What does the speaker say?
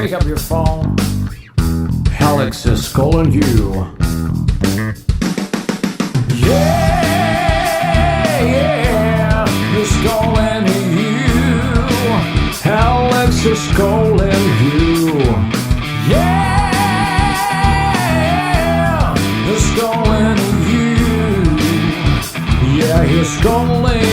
pick up your phone. Alex is calling you. Yeah, he's calling you. Alex is calling you. Yeah, he's calling you. Yeah, he's calling